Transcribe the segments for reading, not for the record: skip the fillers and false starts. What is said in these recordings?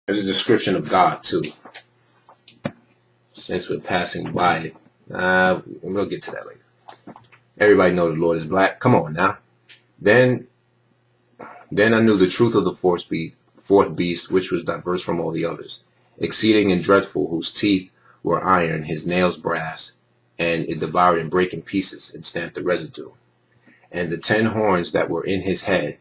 There's a description of God too. Since we're passing by it, we'll get to that later. Everybody know the Lord is black. Come on now. Then I knew the truth of the fourth beast, which was diverse from all the others, exceeding and dreadful, whose teeth were iron, his nails brass, and it devoured and brake in pieces, and stamped the residue. And the 10 horns that were in his head,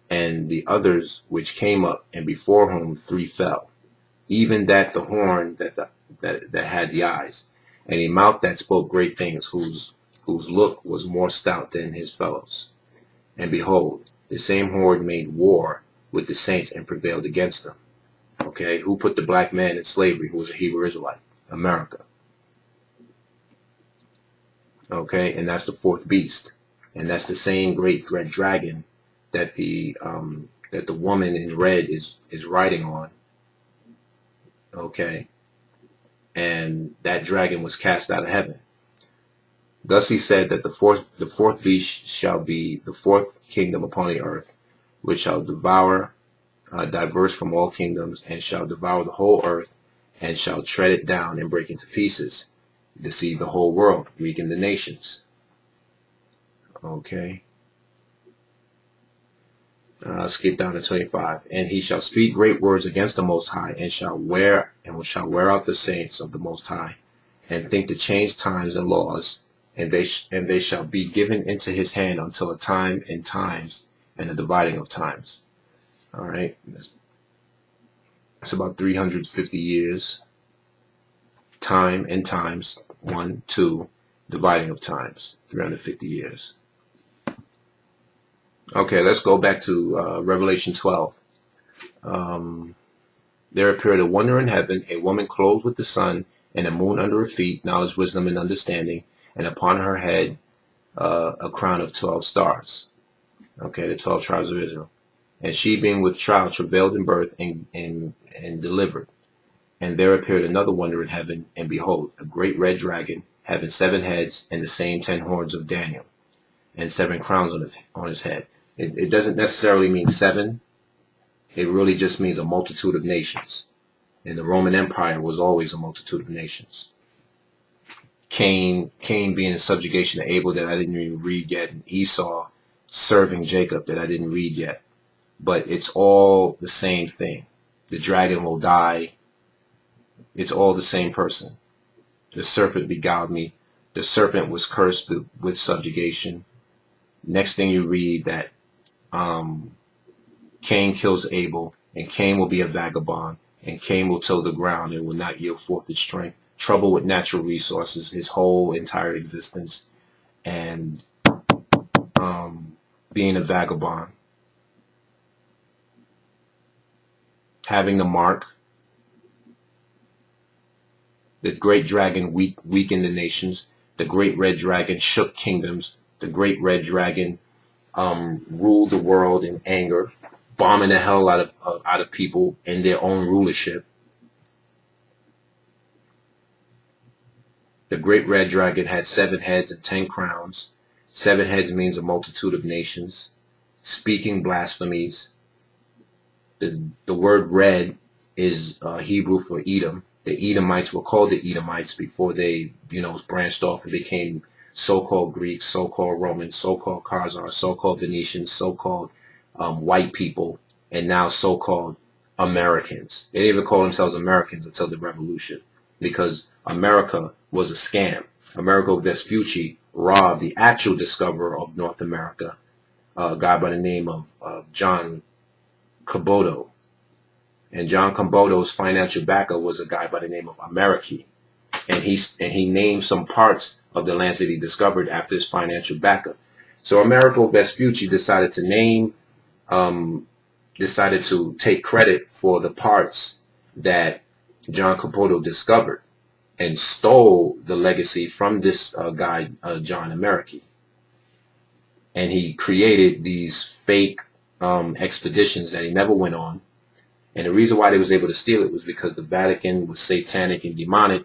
and the others which came up, and before whom 3 fell, even that the horn that had the eyes, and a mouth that spoke great things, whose look was more stout than his fellows. And behold, the same horde made war with the saints and prevailed against them. Okay, who put the black man in slavery? Who was a Hebrew Israelite? America. Okay, and that's the 4th beast, and that's the same great red dragon that the woman in red is riding on. Okay, and that dragon was cast out of heaven. Thus he said that the fourth beast shall be the 4th kingdom upon the earth, which shall devour diverse from all kingdoms, and shall devour the whole earth, and shall tread it down and break into pieces, deceive the whole world, weaken the nations. Okay. Skip down to 25. And he shall speak great words against the Most High, and shall wear out the saints of the Most High, and think to change times and laws, and they shall be given into his hand until a time and times and a dividing of times. All right, it's about 350 years. Time and times, 1, 2, dividing of times, 350 years. Okay, let's go back to Revelation 12. There appeared a wonder in heaven, a woman clothed with the sun, and the moon under her feet, knowledge, wisdom, and understanding, and upon her head a crown of 12 stars. Okay, the 12 tribes of Israel. And she, being with child, travailed in birth and delivered. And there appeared another wonder in heaven, and behold, a great red dragon, having 7 heads, and the same 10 horns of Daniel, and 7 crowns on his head. It doesn't necessarily mean 7. It really just means a multitude of nations. And the Roman Empire was always a multitude of nations. Cain being in subjugation to Abel that I didn't even read yet, and Esau serving Jacob that I didn't read yet. But it's all the same thing. The dragon will die. It's all the same person. The serpent beguiled me. The serpent was cursed with subjugation. Next thing you read that Cain kills Abel, and Cain will be a vagabond, and Cain will till the ground and will not yield forth its strength. Trouble with natural resources, his whole entire existence, and being a vagabond. Having the mark. The great dragon weakened the nations. The great red dragon shook kingdoms. The great red dragon ruled the world in anger, bombing the hell out of people in their own rulership. The great red dragon had 7 heads and 10 crowns. 7 heads means a multitude of nations, speaking blasphemies. The word red is Hebrew for Edom. The Edomites were called the Edomites before they, branched off and became so-called Greeks, so-called Romans, so-called Khazars, so-called Venetians, so-called white people, and now so-called Americans. They didn't even call themselves Americans until the Revolution, because America was a scam. Amerigo Vespucci robbed the actual discoverer of North America, a guy by the name of John Caboto. And John Caboto's financial backer was a guy by the name of Americi. And he named some parts of the lands that he discovered after his financial backer. So Amerigo Vespucci decided to take credit for the parts that John Caboto discovered, and stole the legacy from this guy, John Americi. And he created these fake expeditions that he never went on. And the reason why they was able to steal it was because the Vatican was satanic and demonic,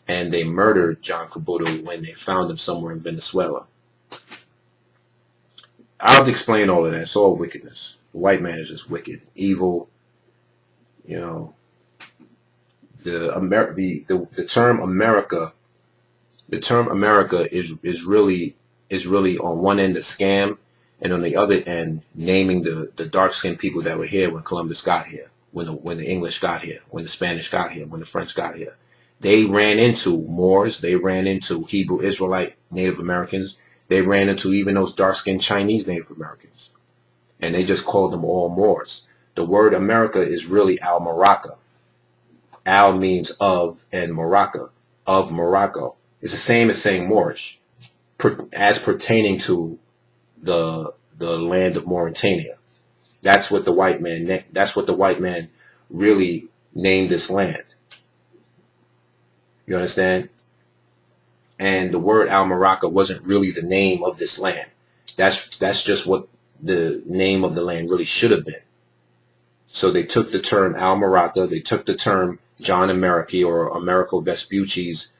and they murdered John Caboto when they found him somewhere in Venezuela. I'll have to explain all of that. It's all wickedness. The white man is just wicked, evil, the term America, is really on one end a scam, and on the other end naming the dark skinned people that were here when Columbus got here, when the English got here, when the Spanish got here, when the French got here. They ran into Moors, they ran into Hebrew Israelite Native Americans, they ran into even those dark skinned Chinese Native Americans, and they just called them all Moors. The word America is really Al-Maraka. Al means of, and Morocco, of Morocco. It's the same as saying Moorish, as pertaining to the land of Mauritania. That's what the white man really named this land. You understand? And the word Al-Maraka wasn't really the name of this land. That's just what the name of the land really should have been. So they took the term Al-Maraka, they took the term John Americi or Americo Vespucci's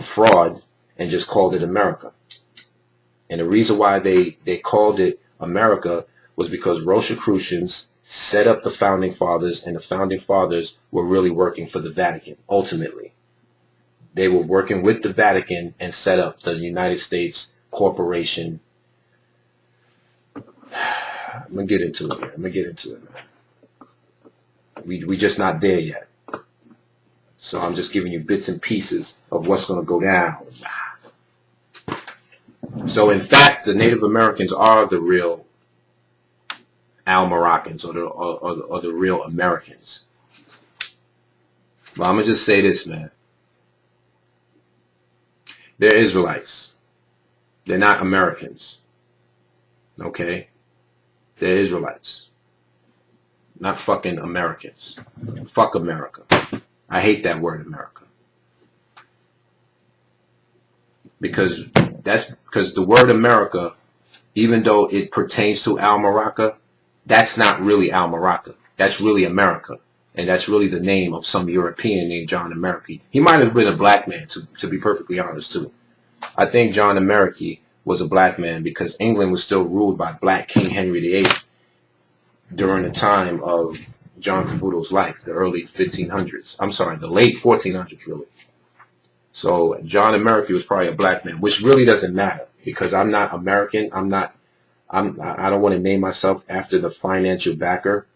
fraud, and just called it America. And the reason why they called it America was because Rosicrucians set up the Founding Fathers, and the Founding Fathers were really working for the Vatican, ultimately. They were working with the Vatican and set up the United States Corporation. I'm going to get into it, man. We just not there yet. So I'm just giving you bits and pieces of what's going to go down. So in fact, the Native Americans are the real Al-Moroccans, or the real Americans. But I'm going to just say this, man. They're Israelites. They're not Americans. Okay? They're Israelites. Not fucking Americans. Fuck America. I hate that word America. Because the word America, even though it pertains to Al-Maraka, that's not really Al-Maraka. That's really America. And that's really the name of some European named John Americi. He might have been a black man, to be perfectly honest, too. I think John Americi was a black man because England was still ruled by Black King Henry VIII during the time of John Caboto's life, the early 1500s. I'm sorry, the late 1400s, really. So John Americi was probably a black man, which really doesn't matter because I'm not American. I don't want to name myself after the financial backer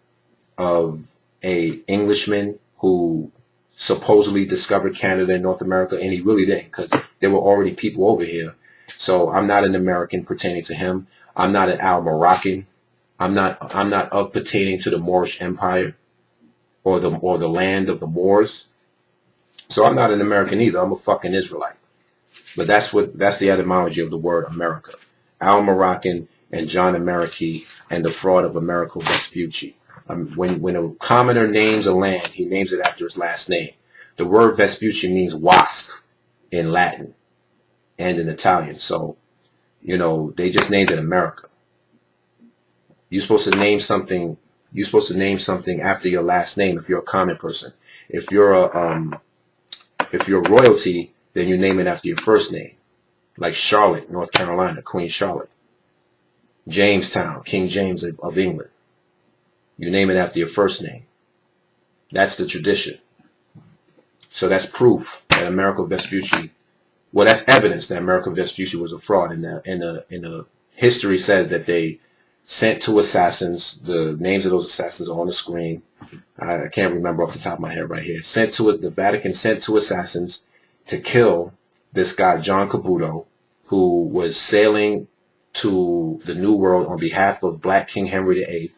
of a Englishman who supposedly discovered Canada and North America, and he really didn't, because there were already people over here. So I'm not an American pertaining to him. I'm not an Al-Moroccan. I'm not of pertaining to the Moorish Empire or the land of the Moors. So I'm not an American either. I'm a fucking Israelite. But that's the etymology of the word America. Al-Moroccan and John Americi and the fraud of Americo Vespucci. When a commoner names a land, he names it after his last name. The word Vespucci means wasp in Latin and in Italian. So, they just named it America. You're supposed to name something after your last name if you're a common person. If you're royalty, then you name it after your first name. Like Charlotte, North Carolina, Queen Charlotte. Jamestown, King James of England. You name it after your first name. That's the tradition. So that's proof that Americo Vespucci, well, that's evidence that Americo Vespucci was a fraud. And the history says that they sent two assassins. The names of those assassins are on the screen. I can't remember off the top of my head right here. The Vatican sent two assassins to kill this guy, John Caboto, who was sailing to the New World on behalf of Black King Henry VIII.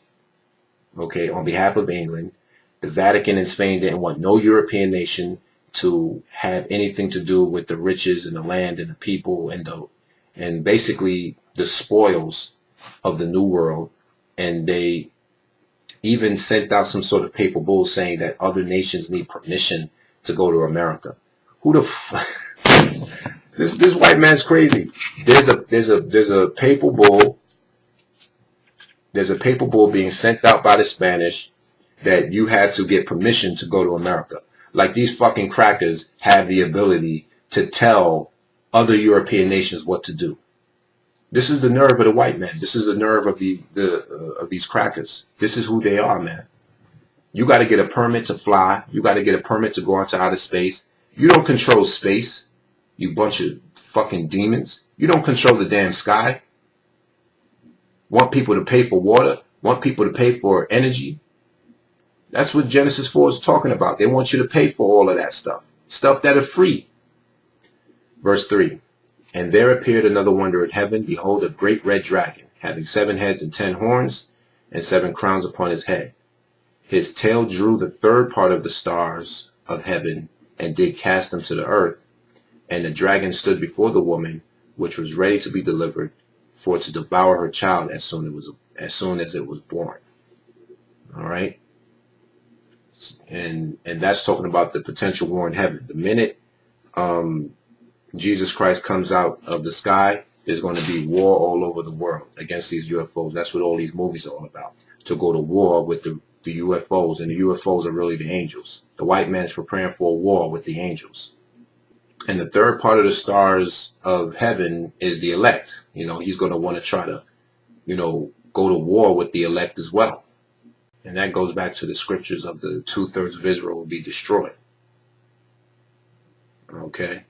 Okay, on behalf of England. The Vatican and Spain didn't want no European nation to have anything to do with the riches and the land and the people and basically the spoils of the New World. And they even sent out some sort of papal bull saying that other nations need permission to go to America. Who the fuck? This white man's crazy. There's a papal bull. There's a papal bull being sent out by the Spanish that you had to get permission to go to America. Like these fucking crackers have the ability to tell other European nations what to do. This is the nerve of the white man. This is the nerve of these crackers. This is who they are, man. You got to get a permit to fly. You got to get a permit to go into outer space. You don't control space, you bunch of fucking demons. You don't control the damn sky. Want people to pay for water. Want people to pay for energy. That's what Genesis 4 is talking about. They want you to pay for all of that stuff. Stuff that are free. Verse 3. And there appeared another wonder in heaven. Behold, a great red dragon, having 7 heads and 10 horns, and 7 crowns upon his head. His tail drew the third part of the stars of heaven, and did cast them to the earth. And the dragon stood before the woman, which was ready to be delivered, for to devour her child as soon as it was born. All right. And that's talking about the potential war in heaven. The minute Jesus Christ comes out of the sky, there's going to be war all over the world against these UFOs. That's what all these movies are all about. To go to war with the UFOs, and the UFOs are really the angels. The white man's preparing for a war with the angels. And the third part of the stars of heaven is the elect. He's going to want to try to, go to war with the elect as well. And that goes back to the scriptures of the 2/3 of Israel will be destroyed. Okay.